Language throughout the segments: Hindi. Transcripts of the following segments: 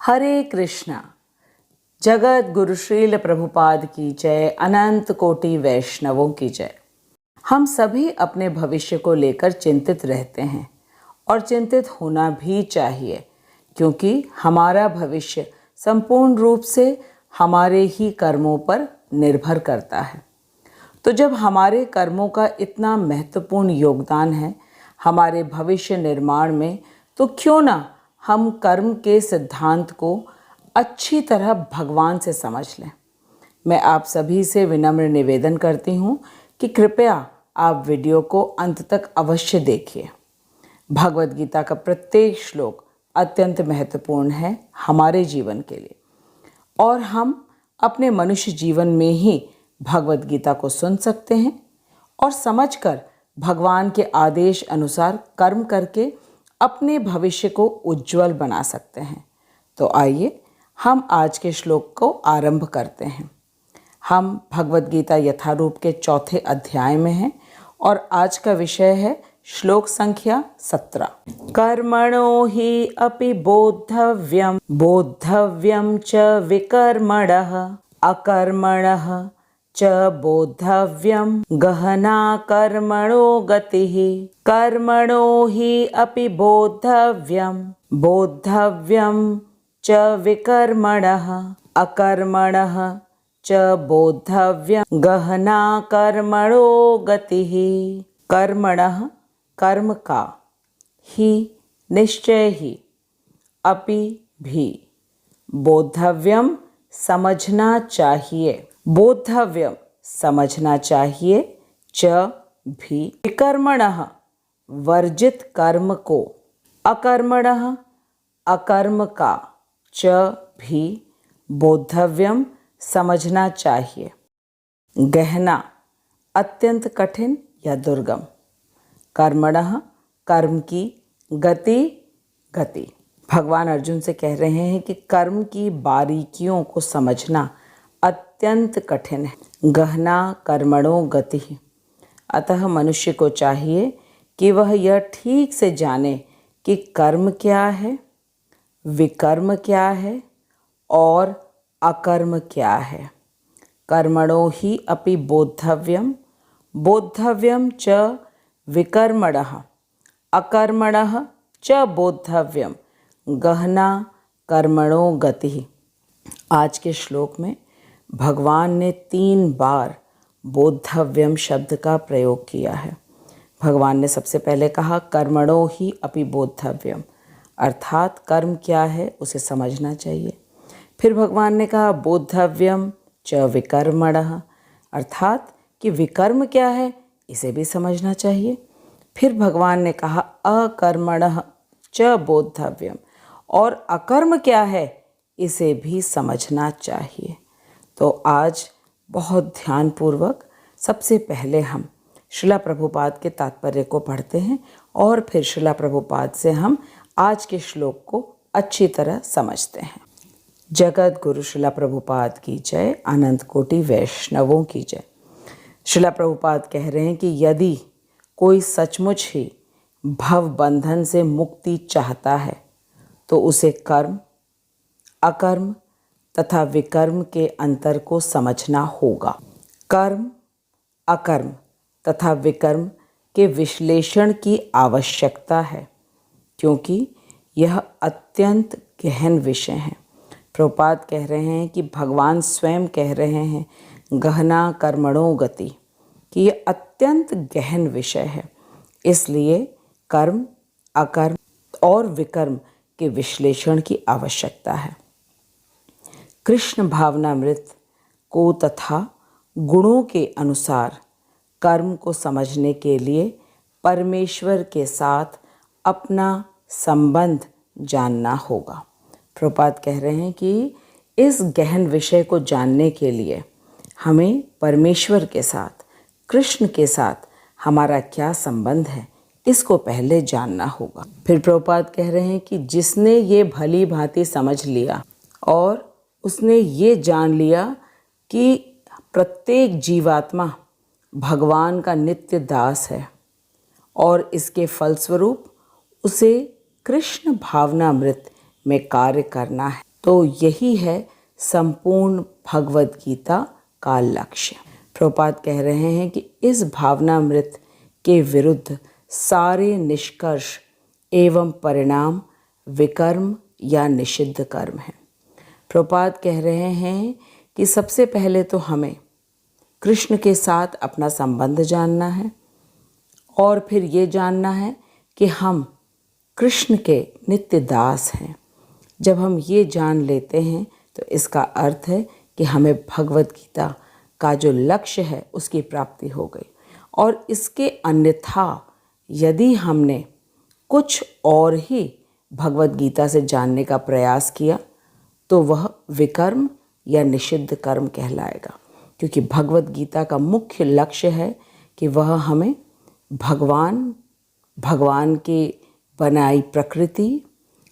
हरे कृष्णा। जगत गुरु श्रील प्रभुपाद की जय, अनंत कोटि वैष्णवों की जय। हम सभी अपने भविष्य को लेकर चिंतित रहते हैं और चिंतित होना भी चाहिए, क्योंकि हमारा भविष्य संपूर्ण रूप से हमारे ही कर्मों पर निर्भर करता है। तो जब हमारे कर्मों का इतना महत्वपूर्ण योगदान है हमारे भविष्य निर्माण में, तो क्यों ना हम कर्म के सिद्धांत को अच्छी तरह भगवान से समझ लें। मैं आप सभी से विनम्र निवेदन करती हूँ कि कृपया आप वीडियो को अंत तक अवश्य देखिए। भगवद गीता का प्रत्येक श्लोक अत्यंत महत्वपूर्ण है हमारे जीवन के लिए, और हम अपने मनुष्य जीवन में ही भगवद गीता को सुन सकते हैं और समझकर भगवान के आदेश अनुसार कर्म करके अपने भविष्य को उज्जवल बना सकते हैं। तो आइए हम आज के श्लोक को आरंभ करते हैं। हम भगवद गीता यथारूप के चौथे अध्याय में हैं और आज का विषय है श्लोक संख्या 17। कर्मणो हि अपि बोद्धव्यम बोद्धव्यम च विकर्मणः अकर्मणः च बोद्धव्यम गहना कर्मणो गतिः। कर्मणो हि अपि बोद्धव्यम बोद्धव्यम च विकर्मणः अकर्मणः च बोद्धव्यम गहना कर्मणो गतिः। कर्मणः कर्म का, ही निश्चय ही, अपि भी, बोद्धव्यम समझना चाहिए, बोद्धव्यम समझना चाहिए, च भी, विकर्मणः वर्जित कर्म को, अकर्मणः अकर्म का, च भी बोद्धव्यम समझना चाहिए। गहना अत्यंत कठिन या दुर्गम, कर्मणः कर्म की, गति गति। भगवान अर्जुन से कह रहे हैं कि कर्म की बारीकियों को समझना अत्यंत कठिन है। गहना कर्मणो गति। अतः मनुष्य को चाहिए कि वह यह ठीक से जाने कि कर्म क्या है, विकर्म क्या है और अकर्म क्या है। कर्मणो ही अपि बोद्धव्यम बोद्धव्यम च विकर्मणः अकर्मणः च बोद्धव्यम गहना कर्मणो गति। आज के श्लोक में भगवान ने 3 बार बोद्धव्यम शब्द का प्रयोग किया है। भगवान ने सबसे पहले कहा कर्मणो ही अपि बोद्धव्यम, अर्थात कर्म क्या है उसे समझना चाहिए। फिर भगवान ने कहा बोद्धव्यम च विकर्मणः, अर्थात कि विकर्म क्या है इसे भी समझना चाहिए। फिर भगवान ने कहा अकर्मणः च बोद्धव्यम, और अकर्म क्या है इसे भी समझना चाहिए। तो आज बहुत ध्यानपूर्वक सबसे पहले हम श्रीला प्रभुपाद के तात्पर्य को पढ़ते हैं और फिर श्रीला प्रभुपाद से हम आज के श्लोक को अच्छी तरह समझते हैं। जगत गुरु श्रीला प्रभुपाद की जय, अनंत कोटि वैष्णवों की जय। श्रीला प्रभुपाद कह रहे हैं कि यदि कोई सचमुच ही भव बंधन से मुक्ति चाहता है तो उसे कर्म, अकर्म तथा विकर्म के अंतर को समझना होगा। कर्म, अकर्म तथा विकर्म के विश्लेषण की आवश्यकता है, क्योंकि यह अत्यंत गहन विषय है। प्रभुपाद कह रहे हैं कि भगवान स्वयं कह रहे हैं गहना कर्मणो गति, कि यह अत्यंत गहन विषय है। इसलिए कर्म, अकर्म और विकर्म के विश्लेषण की आवश्यकता है। कृष्ण भावनामृत को तथा गुणों के अनुसार कर्म को समझने के लिए परमेश्वर के साथ अपना संबंध जानना होगा। प्रभुपाद कह रहे हैं कि इस गहन विषय को जानने के लिए हमें परमेश्वर के साथ, कृष्ण के साथ हमारा क्या संबंध है इसको पहले जानना होगा। फिर प्रभुपाद कह रहे हैं कि जिसने ये भली भांति समझ लिया और उसने ये जान लिया कि प्रत्येक जीवात्मा भगवान का नित्य दास है और इसके फलस्वरूप उसे कृष्ण भावनामृत में कार्य करना है, तो यही है संपूर्ण भगवत गीता का लक्ष्य। प्रभुपाद कह रहे हैं कि इस भावनामृत के विरुद्ध सारे निष्कर्ष एवं परिणाम विकर्म या निषिद्ध कर्म है। प्रभुपाद कह रहे हैं कि सबसे पहले तो हमें कृष्ण के साथ अपना संबंध जानना है और फिर ये जानना है कि हम कृष्ण के नित्य दास हैं। जब हम ये जान लेते हैं तो इसका अर्थ है कि हमें भगवत गीता का जो लक्ष्य है उसकी प्राप्ति हो गई। और इसके अन्यथा यदि हमने कुछ और ही भगवत गीता से जानने का प्रयास किया तो वह विकर्म या निषिद्ध कर्म कहलाएगा, क्योंकि भगवत गीता का मुख्य लक्ष्य है कि वह हमें भगवान की बनाई प्रकृति,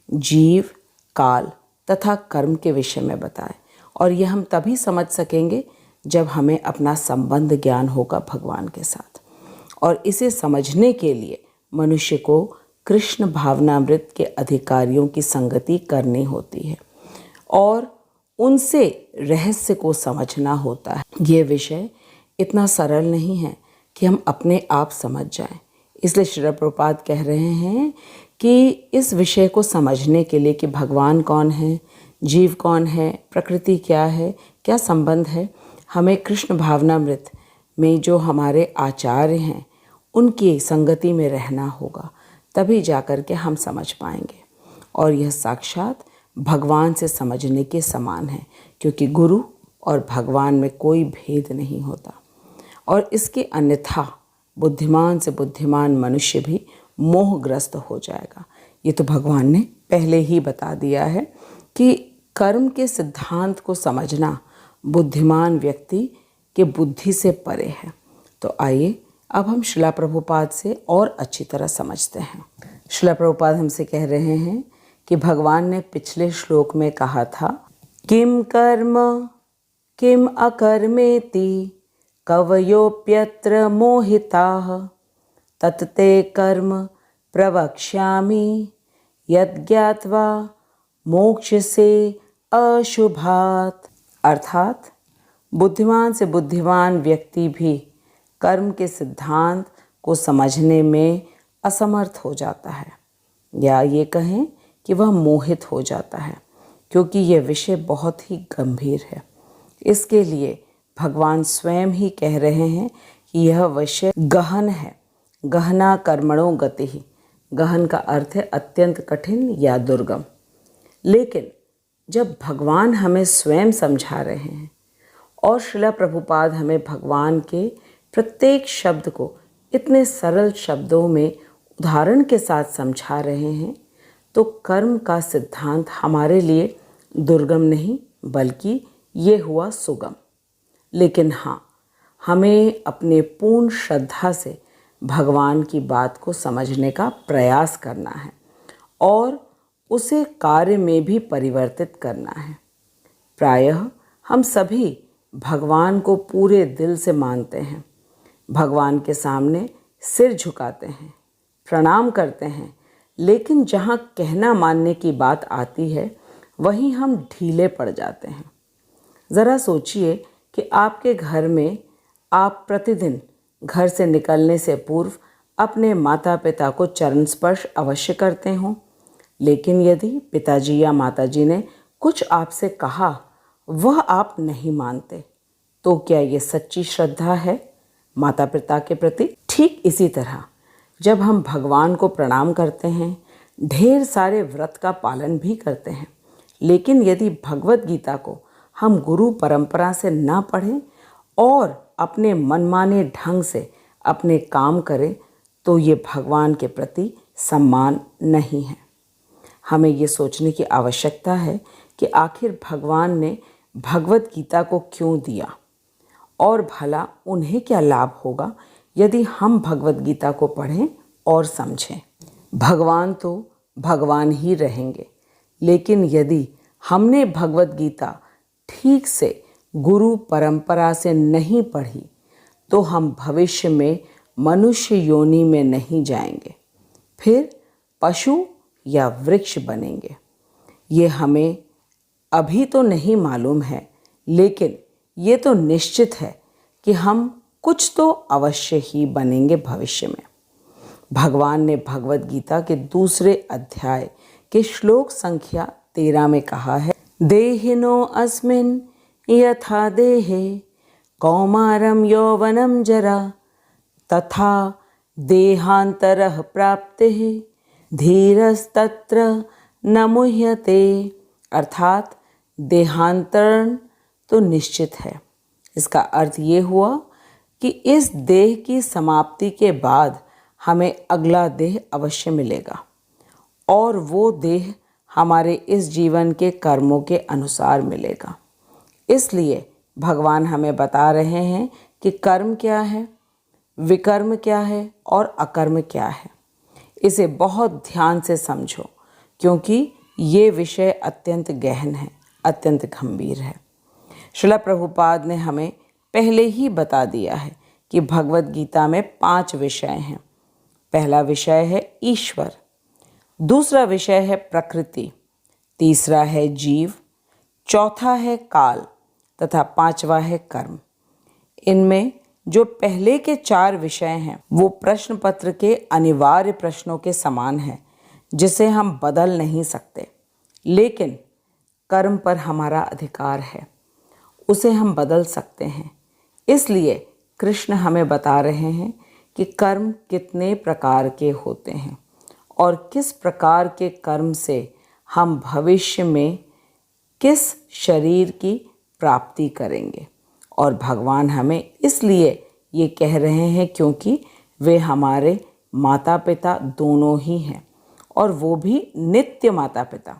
जीव, काल तथा कर्म के विषय में बताए। और यह हम तभी समझ सकेंगे जब हमें अपना संबंध ज्ञान होगा भगवान के साथ। और इसे समझने के लिए मनुष्य को कृष्ण भावनामृत के अधिकारियों की संगति करनी होती है और उनसे रहस्य को समझना होता है। ये विषय इतना सरल नहीं है कि हम अपने आप समझ जाएं। इसलिए श्री प्रभुपाद कह रहे हैं कि इस विषय को समझने के लिए कि भगवान कौन है, जीव कौन है, प्रकृति क्या है, क्या संबंध है, हमें कृष्ण भावनामृत में जो हमारे आचार्य हैं उनकी संगति में रहना होगा, तभी जाकर के हम समझ पाएंगे। और यह साक्षात भगवान से समझने के समान है, क्योंकि गुरु और भगवान में कोई भेद नहीं होता। और इसके अन्यथा बुद्धिमान से बुद्धिमान मनुष्य भी मोहग्रस्त हो जाएगा। ये तो भगवान ने पहले ही बता दिया है कि कर्म के सिद्धांत को समझना बुद्धिमान व्यक्ति के बुद्धि से परे है। तो आइए अब हम श्रील प्रभुपाद से और अच्छी तरह समझते हैं। श्रील प्रभुपाद हमसे कह रहे हैं कि भगवान ने पिछले श्लोक में कहा था, किम कर्म किम अकर्मेति कवयोप्यत्र मोहिताः तत्ते कर्म प्रवक्ष्यामि यज्ञात्वा मोक्षसे अशुभात्। अर्थात बुद्धिमान से बुद्धिमान व्यक्ति भी कर्म के सिद्धांत को समझने में असमर्थ हो जाता है, या ये कहें कि वह मोहित हो जाता है, क्योंकि यह विषय बहुत ही गंभीर है। इसके लिए भगवान स्वयं ही कह रहे हैं कि यह विषय गहन है। गहना कर्मणो गति। गहन का अर्थ है अत्यंत कठिन या दुर्गम। लेकिन जब भगवान हमें स्वयं समझा रहे हैं और श्रील प्रभुपाद हमें भगवान के प्रत्येक शब्द को इतने सरल शब्दों में उदाहरण के साथ समझा रहे हैं, तो कर्म का सिद्धांत हमारे लिए दुर्गम नहीं बल्कि ये हुआ सुगम। लेकिन हाँ, हमें अपने पूर्ण श्रद्धा से भगवान की बात को समझने का प्रयास करना है और उसे कार्य में भी परिवर्तित करना है। प्रायः हम सभी भगवान को पूरे दिल से मानते हैं, भगवान के सामने सिर झुकाते हैं, प्रणाम करते हैं, लेकिन जहाँ कहना मानने की बात आती है वहीं हम ढीले पड़ जाते हैं। ज़रा सोचिए कि आपके घर में आप प्रतिदिन घर से निकलने से पूर्व अपने माता पिता को चरण स्पर्श अवश्य करते हों, लेकिन यदि पिताजी या माताजी ने कुछ आपसे कहा वह आप नहीं मानते, तो क्या ये सच्ची श्रद्धा है माता पिता के प्रति? ठीक इसी तरह जब हम भगवान को प्रणाम करते हैं, ढेर सारे व्रत का पालन भी करते हैं, लेकिन यदि भगवत गीता को हम गुरु परंपरा से ना पढ़ें और अपने मनमाने ढंग से अपने काम करें, तो ये भगवान के प्रति सम्मान नहीं है। हमें ये सोचने की आवश्यकता है कि आखिर भगवान ने भगवत गीता को क्यों दिया और भला उन्हें क्या लाभ होगा यदि हम भगवत गीता को पढ़ें और समझें। भगवान तो भगवान ही रहेंगे, लेकिन यदि हमने भगवत गीता ठीक से गुरु परंपरा से नहीं पढ़ी तो हम भविष्य में मनुष्य योनि में नहीं जाएंगे, फिर पशु या वृक्ष बनेंगे। ये हमें अभी तो नहीं मालूम है, लेकिन ये तो निश्चित है कि हम कुछ तो अवश्य ही बनेंगे भविष्य में। भगवान ने भगवत गीता के दूसरे अध्याय के श्लोक संख्या 13 में कहा है, देहिनो अस्मिन् यथा देहे कौमारम यौवनम जरा तथा देहांतरः प्राप्तिः धीरस्तत्र न मुह्यते। अर्थात देहांतरण तो निश्चित है। इसका अर्थ ये हुआ कि इस देह की समाप्ति के बाद हमें अगला देह अवश्य मिलेगा और वो देह हमारे इस जीवन के कर्मों के अनुसार मिलेगा। इसलिए भगवान हमें बता रहे हैं कि कर्म क्या है, विकर्म क्या है और अकर्म क्या है। इसे बहुत ध्यान से समझो, क्योंकि ये विषय अत्यंत गहन है, अत्यंत गंभीर है। श्रील प्रभुपाद ने हमें पहले ही बता दिया है कि भगवत गीता में 5 विषय हैं। पहला विषय है ईश्वर, दूसरा विषय है प्रकृति, तीसरा है जीव, चौथा है काल तथा 5वां है कर्म। इनमें जो पहले के 4 विषय हैं वो प्रश्न पत्र के अनिवार्य प्रश्नों के समान है, जिसे हम बदल नहीं सकते। लेकिन कर्म पर हमारा अधिकार है, उसे हम बदल सकते हैं। इसलिए कृष्ण हमें बता रहे हैं कि कर्म कितने प्रकार के होते हैं और किस प्रकार के कर्म से हम भविष्य में किस शरीर की प्राप्ति करेंगे। और भगवान हमें इसलिए ये कह रहे हैं क्योंकि वे हमारे माता पिता दोनों ही हैं, और वो भी नित्य माता पिता।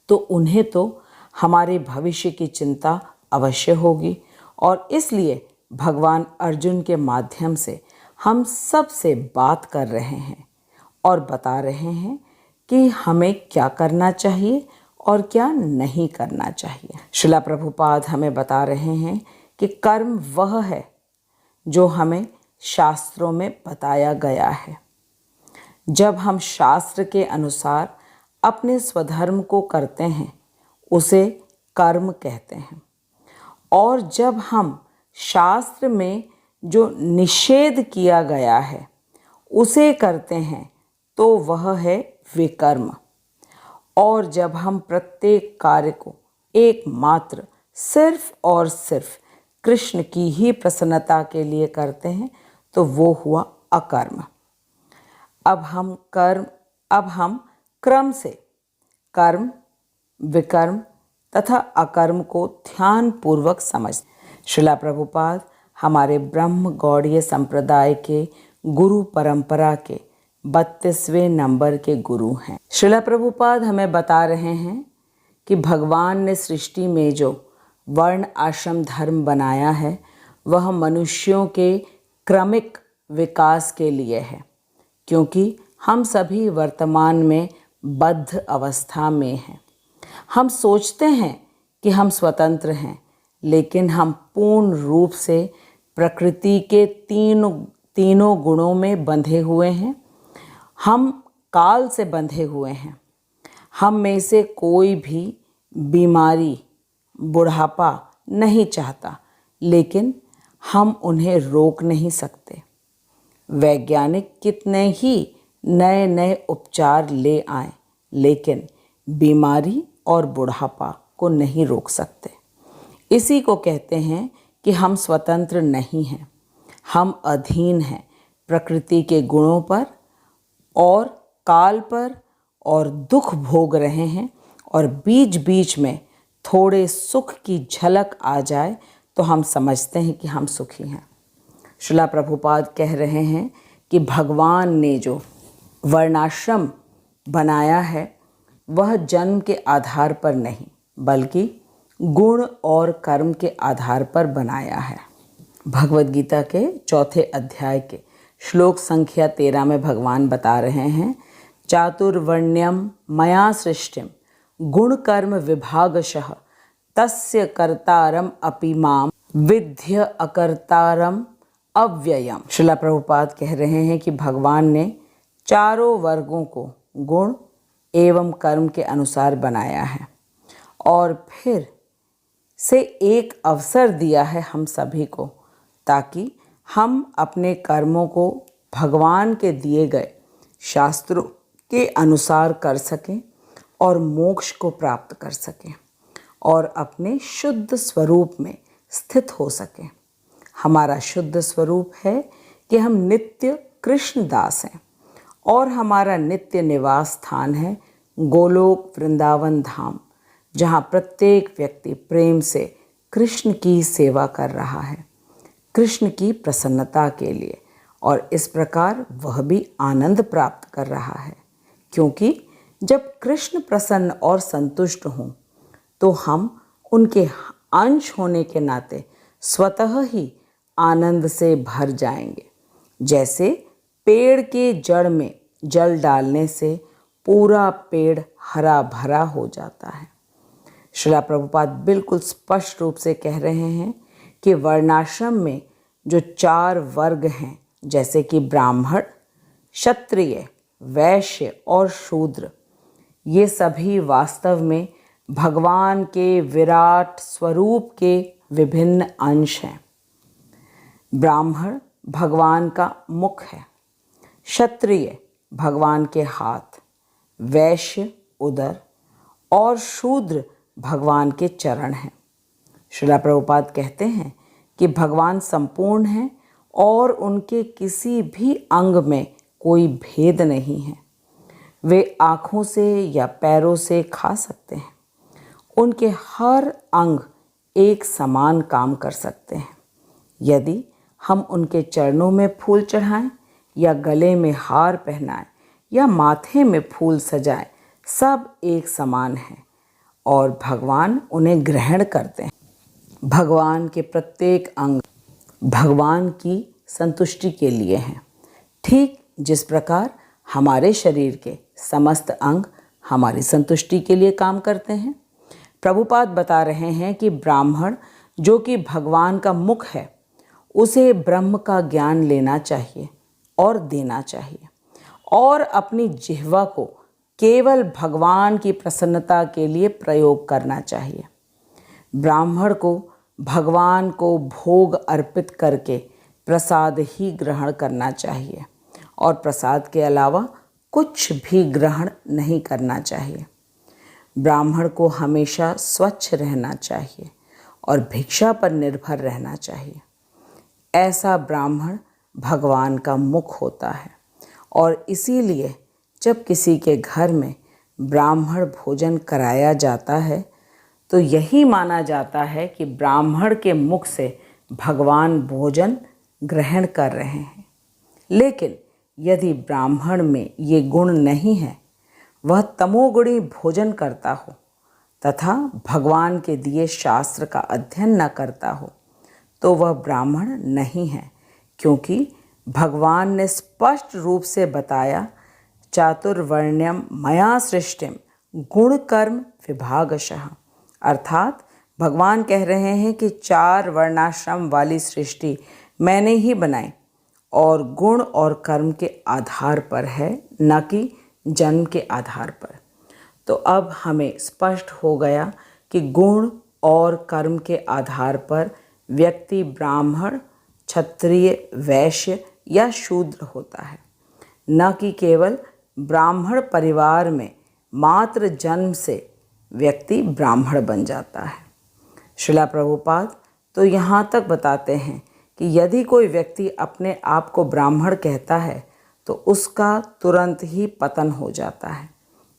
तो उन्हें तो हमारे भविष्य की चिंता अवश्य होगी, और इसलिए भगवान अर्जुन के माध्यम से हम सब से बात कर रहे हैं और बता रहे हैं कि हमें क्या करना चाहिए और क्या नहीं करना चाहिए। श्रील प्रभुपाद हमें बता रहे हैं कि कर्म वह है जो हमें शास्त्रों में बताया गया है। जब हम शास्त्र के अनुसार अपने स्वधर्म को करते हैं उसे कर्म कहते हैं, और जब हम शास्त्र में जो निषेध किया गया है उसे करते हैं तो वह है विकर्म। और जब हम प्रत्येक कार्य को एकमात्र सिर्फ और सिर्फ कृष्ण की ही प्रसन्नता के लिए करते हैं तो वो हुआ अकर्म। अब हम क्रम से कर्म, विकर्म तथा अकर्म को ध्यानपूर्वक समझते। श्रील प्रभुपाद हमारे ब्रह्म गौड़ीय संप्रदाय के गुरु परंपरा के 32वें नंबर के गुरु हैं। श्रील प्रभुपाद हमें बता रहे हैं कि भगवान ने सृष्टि में जो वर्ण आश्रम धर्म बनाया है वह मनुष्यों के क्रमिक विकास के लिए है, क्योंकि हम सभी वर्तमान में बद्ध अवस्था में हैं। हम सोचते हैं कि हम स्वतंत्र हैं, लेकिन हम पूर्ण रूप से प्रकृति के तीनों गुणों में बंधे हुए हैं। हम काल से बंधे हुए हैं। हम में से कोई भी बीमारी, बुढ़ापा नहीं चाहता, लेकिन हम उन्हें रोक नहीं सकते। वैज्ञानिक कितने ही नए नए उपचार ले आए, लेकिन बीमारी और बुढ़ापा को नहीं रोक सकते। इसी को कहते हैं कि हम स्वतंत्र नहीं हैं, हम अधीन हैं प्रकृति के गुणों पर और काल पर, और दुख भोग रहे हैं। और बीच बीच में थोड़े सुख की झलक आ जाए तो हम समझते हैं कि हम सुखी हैं। श्रील प्रभुपाद कह रहे हैं कि भगवान ने जो वर्णाश्रम बनाया है वह जन्म के आधार पर नहीं, बल्कि गुण और कर्म के आधार पर बनाया है। भगवत गीता के 4थे अध्याय के श्लोक संख्या 13 में भगवान बता रहे हैं, चातुर्वर्ण्यम मया सृष्टिम गुण कर्म विभागशः तस्य कर्तारम अपि माम विद्य अकर्तारम अव्ययम। श्रील प्रभुपाद कह रहे हैं कि भगवान ने चारों वर्गों को गुण एवं कर्म के अनुसार बनाया है, और फिर से एक अवसर दिया है हम सभी को, ताकि हम अपने कर्मों को भगवान के दिए गए शास्त्रों के अनुसार कर सकें और मोक्ष को प्राप्त कर सकें और अपने शुद्ध स्वरूप में स्थित हो सकें। हमारा शुद्ध स्वरूप है कि हम नित्य कृष्ण दास हैं और हमारा नित्य निवास स्थान है गोलोक वृंदावन धाम, जहाँ प्रत्येक व्यक्ति प्रेम से कृष्ण की सेवा कर रहा है, कृष्ण की प्रसन्नता के लिए, और इस प्रकार वह भी आनंद प्राप्त कर रहा है। क्योंकि जब कृष्ण प्रसन्न और संतुष्ट हों तो हम उनके अंश होने के नाते स्वतः ही आनंद से भर जाएंगे। जैसे पेड़ के जड़ में जल डालने से पूरा पेड़ हरा भरा हो जाता है। श्रील प्रभुपाद बिल्कुल स्पष्ट रूप से कह रहे हैं कि वर्णाश्रम में जो 4 वर्ग हैं, जैसे कि ब्राह्मण, क्षत्रिय, वैश्य और शूद्र, ये सभी वास्तव में भगवान के विराट स्वरूप के विभिन्न अंश हैं। ब्राह्मण भगवान का मुख है, क्षत्रिय भगवान के हाथ, वैश्य उदर और शूद्र भगवान के चरण हैं। श्रील प्रभुपाद कहते हैं कि भगवान संपूर्ण हैं और उनके किसी भी अंग में कोई भेद नहीं है। वे आँखों से या पैरों से खा सकते हैं। उनके हर अंग एक समान काम कर सकते हैं। यदि हम उनके चरणों में फूल चढ़ाएं या गले में हार पहनाएं या माथे में फूल सजाएं, सब एक समान हैं और भगवान उन्हें ग्रहण करते हैं। भगवान के प्रत्येक अंग भगवान की संतुष्टि के लिए हैं, ठीक जिस प्रकार हमारे शरीर के समस्त अंग हमारी संतुष्टि के लिए काम करते हैं। प्रभुपाद बता रहे हैं कि ब्राह्मण, जो कि भगवान का मुख है, उसे ब्रह्म का ज्ञान लेना चाहिए और देना चाहिए और अपनी जिह्वा को केवल भगवान की प्रसन्नता के लिए प्रयोग करना चाहिए। ब्राह्मण को भगवान को भोग अर्पित करके प्रसाद ही ग्रहण करना चाहिए और प्रसाद के अलावा कुछ भी ग्रहण नहीं करना चाहिए। ब्राह्मण को हमेशा स्वच्छ रहना चाहिए और भिक्षा पर निर्भर रहना चाहिए। ऐसा ब्राह्मण भगवान का मुख होता है और इसीलिए जब किसी के घर में ब्राह्मण भोजन कराया जाता है तो यही माना जाता है कि ब्राह्मण के मुख से भगवान भोजन ग्रहण कर रहे हैं। लेकिन यदि ब्राह्मण में ये गुण नहीं है, वह तमोगुणी भोजन करता हो तथा भगवान के दिए शास्त्र का अध्ययन न करता हो, तो वह ब्राह्मण नहीं है। क्योंकि भगवान ने स्पष्ट रूप से बताया, चातुर्वर्ण्यम मया सृष्टिम गुण कर्म विभागशः, अर्थात भगवान कह रहे हैं कि 4 वर्णाश्रम वाली सृष्टि मैंने ही बनाई और गुण और कर्म के आधार पर है, न कि जन्म के आधार पर। तो अब हमें स्पष्ट हो गया कि गुण और कर्म के आधार पर व्यक्ति ब्राह्मण, क्षत्रिय, वैश्य या शूद्र होता है, न कि केवल ब्राह्मण परिवार में मात्र जन्म से व्यक्ति ब्राह्मण बन जाता है। श्रील प्रभुपाद तो यहाँ तक बताते हैं कि यदि कोई व्यक्ति अपने आप को ब्राह्मण कहता है तो उसका तुरंत ही पतन हो जाता है।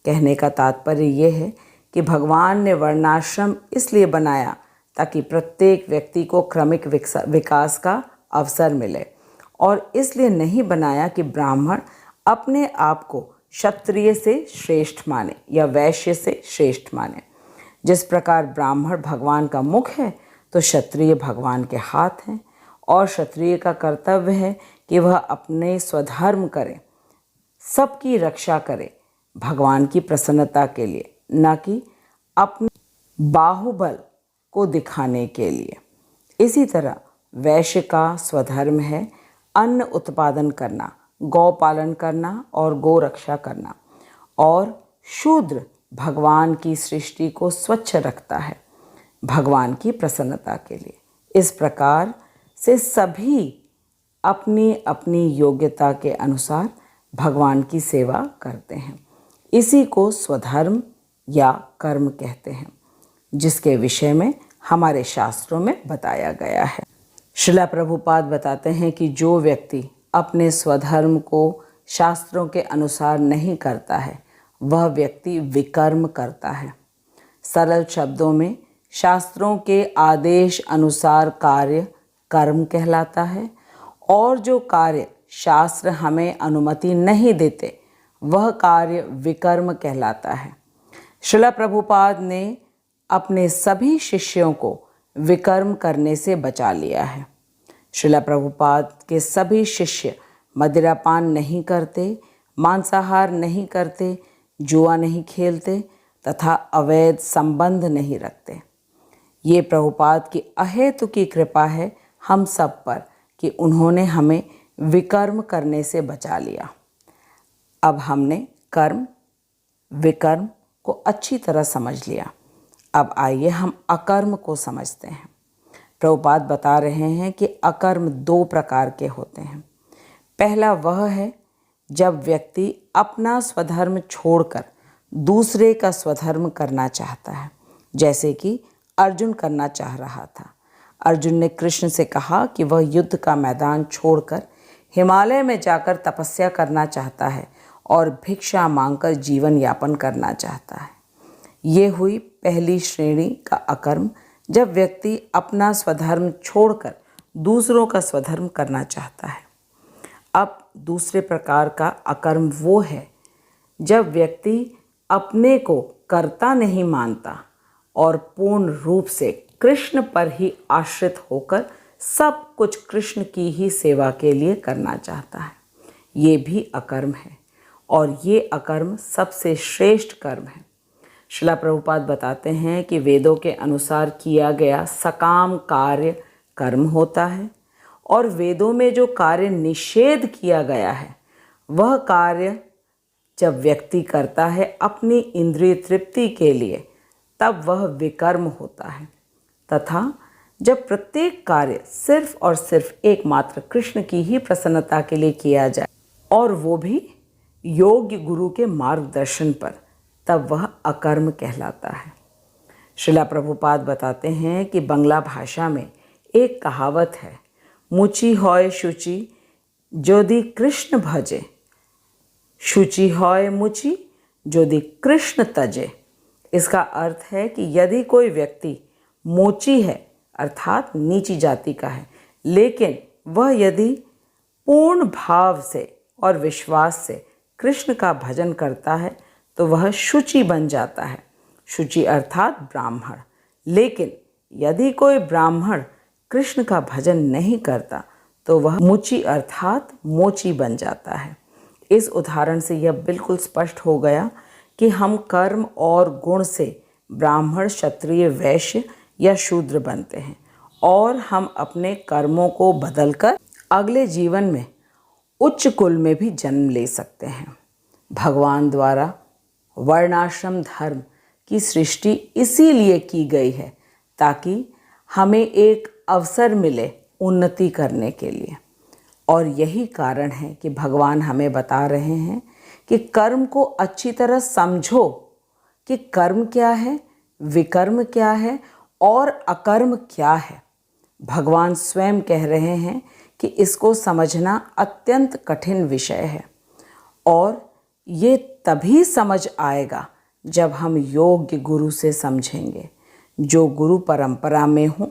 कहने का तात्पर्य ये है कि भगवान ने वर्णाश्रम इसलिए बनाया ताकि प्रत्येक व्यक्ति को क्रमिक विकास का अवसर मिले, और इसलिए नहीं बनाया कि ब्राह्मण अपने आप को क्षत्रिय से श्रेष्ठ माने या वैश्य से श्रेष्ठ माने। जिस प्रकार ब्राह्मण भगवान का मुख है तो क्षत्रिय भगवान के हाथ हैं, और क्षत्रिय का कर्तव्य है कि वह अपने स्वधर्म करे, सबकी रक्षा करे भगवान की प्रसन्नता के लिए, न कि अपने बाहुबल को दिखाने के लिए। इसी तरह वैश्य का स्वधर्म है अन्न उत्पादन करना, गौ पालन करना और गौ रक्षा करना, और शूद्र भगवान की सृष्टि को स्वच्छ रखता है भगवान की प्रसन्नता के लिए। इस प्रकार से सभी अपनी अपनी योग्यता के अनुसार भगवान की सेवा करते हैं। इसी को स्वधर्म या कर्म कहते हैं, जिसके विषय में हमारे शास्त्रों में बताया गया है। श्रील प्रभुपाद बताते हैं कि जो व्यक्ति अपने स्वधर्म को शास्त्रों के अनुसार नहीं करता है, वह व्यक्ति विकर्म करता है। सरल शब्दों में शास्त्रों के आदेश अनुसार कार्य कर्म कहलाता है, और जो कार्य शास्त्र हमें अनुमति नहीं देते, वह कार्य विकर्म कहलाता है। श्रील प्रभुपाद ने अपने सभी शिष्यों को विकर्म करने से बचा लिया है। श्रील प्रभुपाद के सभी शिष्य मदिरापान नहीं करते, मांसाहार नहीं करते, जुआ नहीं खेलते तथा अवैध संबंध नहीं रखते। ये प्रभुपाद की अहेतु की कृपा है हम सब पर कि उन्होंने हमें विकर्म करने से बचा लिया। अब हमने कर्म विकर्म को अच्छी तरह समझ लिया। अब आइए हम अकर्म को समझते हैं। प्रभुपाद बता रहे हैं कि अकर्म 2 प्रकार के होते हैं। पहला वह है जब व्यक्ति अपना स्वधर्म छोड़कर दूसरे का स्वधर्म करना चाहता है, जैसे कि अर्जुन करना चाह रहा था। अर्जुन ने कृष्ण से कहा कि वह युद्ध का मैदान छोड़कर हिमालय में जाकर तपस्या करना चाहता है और भिक्षा मांगकर जीवन यापन करना चाहता है। ये हुई पहली श्रेणी का अकर्म, जब व्यक्ति अपना स्वधर्म छोड़कर दूसरों का स्वधर्म करना चाहता है। अब दूसरे प्रकार का अकर्म वो है जब व्यक्ति अपने को कर्ता नहीं मानता और पूर्ण रूप से कृष्ण पर ही आश्रित होकर सब कुछ कृष्ण की ही सेवा के लिए करना चाहता है। ये भी अकर्म है, और ये अकर्म सबसे श्रेष्ठ कर्म है। श्रील प्रभुपाद बताते हैं कि वेदों के अनुसार किया गया सकाम कार्य कर्म होता है, और वेदों में जो कार्य निषेध किया गया है, वह कार्य जब व्यक्ति करता है अपनी इंद्रिय तृप्ति के लिए, तब वह विकर्म होता है। तथा जब प्रत्येक कार्य सिर्फ और सिर्फ एकमात्र कृष्ण की ही प्रसन्नता के लिए किया जाए, और वो भी योग्य गुरु के मार्गदर्शन पर, तब वह अकर्म कहलाता है। श्रील प्रभुपाद बताते हैं कि बंगला भाषा में एक कहावत है, मुची होय शुचि जोदि कृष्ण भजे, शुचि होय मुची जोदि कृष्ण तजे। इसका अर्थ है कि यदि कोई व्यक्ति मोची है अर्थात नीची जाति का है, लेकिन वह यदि पूर्ण भाव से और विश्वास से कृष्ण का भजन करता है, तो वह शुचि बन जाता है। शुचि अर्थात ब्राह्मण। लेकिन यदि कोई ब्राह्मण कृष्ण का भजन नहीं करता, तो वह मुचि अर्थात मोची बन जाता है। इस उदाहरण से यह बिल्कुल स्पष्ट हो गया कि हम कर्म और गुण से ब्राह्मण, क्षत्रिय, वैश्य या शूद्र बनते हैं, और हम अपने कर्मों को बदलकर अगले जीवन में उच्च कुल में भी जन्म ले सकते हैं। भगवान द्वारा वर्णाश्रम धर्म की सृष्टि इसीलिए की गई है ताकि हमें एक अवसर मिले उन्नति करने के लिए। और यही कारण है कि भगवान हमें बता रहे हैं कि कर्म को अच्छी तरह समझो कि कर्म क्या है, विकर्म क्या है और अकर्म क्या है। भगवान स्वयं कह रहे हैं कि इसको समझना अत्यंत कठिन विषय है, और ये तभी समझ आएगा जब हम योग्य गुरु से समझेंगे, जो गुरु परंपरा में हों,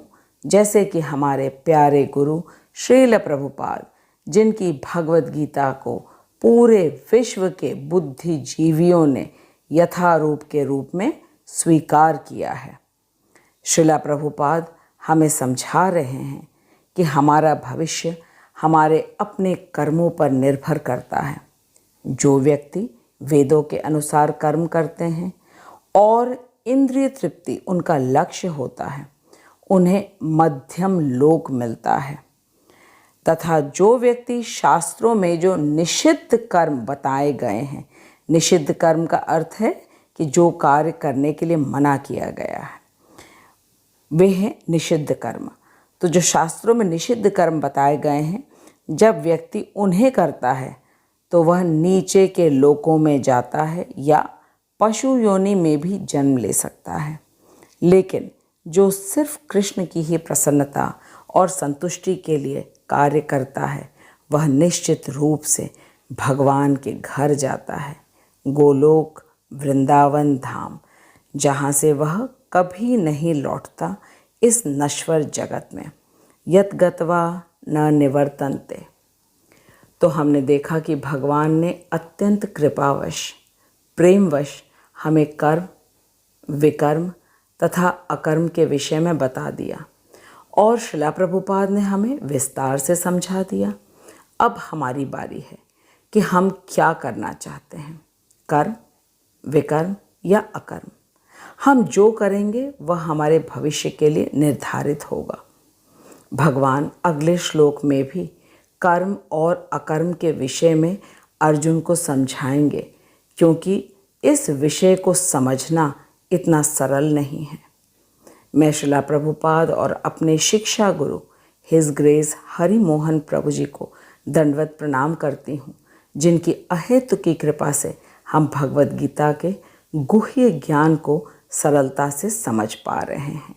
जैसे कि हमारे प्यारे गुरु श्रील प्रभुपाद, जिनकी भगवद गीता को पूरे विश्व के बुद्धिजीवियों ने यथारूप के रूप में स्वीकार किया है। श्रील प्रभुपाद हमें समझा रहे हैं कि हमारा भविष्य हमारे अपने कर्मों पर निर्भर करता है। जो व्यक्ति वेदों के अनुसार कर्म करते हैं और इंद्रिय तृप्ति उनका लक्ष्य होता है, उन्हें मध्यम लोक मिलता है। तथा जो व्यक्ति शास्त्रों में जो निषिद्ध कर्म बताए गए हैं, निषिद्ध कर्म का अर्थ है कि जो कार्य करने के लिए मना किया गया है वे हैं निषिद्ध कर्म। तो जो शास्त्रों में निषिद्ध कर्म बताए गए हैं, जब व्यक्ति उन्हें करता है तो वह नीचे के लोकों में जाता है या पशु योनि में भी जन्म ले सकता है। लेकिन जो सिर्फ कृष्ण की ही प्रसन्नता और संतुष्टि के लिए कार्य करता है, वह निश्चित रूप से भगवान के घर जाता है, गोलोक वृंदावन धाम, जहाँ से वह कभी नहीं लौटता इस नश्वर जगत में। यत गत्वा न निवर्तन्ते। तो हमने देखा कि भगवान ने अत्यंत कृपावश, प्रेमवश हमें कर्म, विकर्म तथा अकर्म के विषय में बता दिया और श्रीला प्रभुपाद ने हमें विस्तार से समझा दिया। अब हमारी बारी है कि हम क्या करना चाहते हैं, कर्म, विकर्म या अकर्म। हम जो करेंगे वह हमारे भविष्य के लिए निर्धारित होगा। भगवान अगले श्लोक में भी कर्म और अकर्म के विषय में अर्जुन को समझाएंगे, क्योंकि इस विषय को समझना इतना सरल नहीं है। मैं श्रीला प्रभुपाद और अपने शिक्षा गुरु हिज ग्रेस हरि मोहन प्रभु जी को दंडवत प्रणाम करती हूँ, जिनकी अहेतु की कृपा से हम भगवद गीता के गुह्य ज्ञान को सरलता से समझ पा रहे हैं।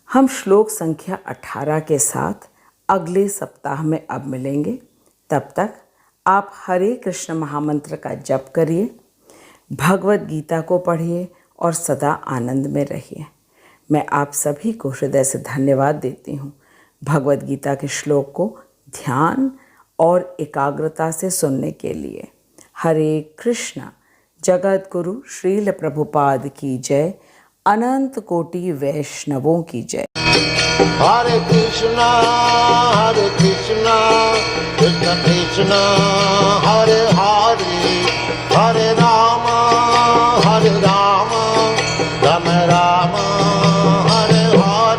हम श्लोक संख्या 18 के साथ अगले सप्ताह में अब मिलेंगे। तब तक आप हरे कृष्ण महामंत्र का जप करिए, भगवद गीता को पढ़िए और सदा आनंद में रहिए। मैं आप सभी को हृदय से धन्यवाद देती हूँ भगवद गीता के श्लोक को ध्यान और एकाग्रता से सुनने के लिए। हरे कृष्णा। जगत गुरु श्रील प्रभुपाद की जय। अनंत कोटि वैष्णवों की जय। हरे कृष्णा कृष्ण कृष्ण हरे हरे हरे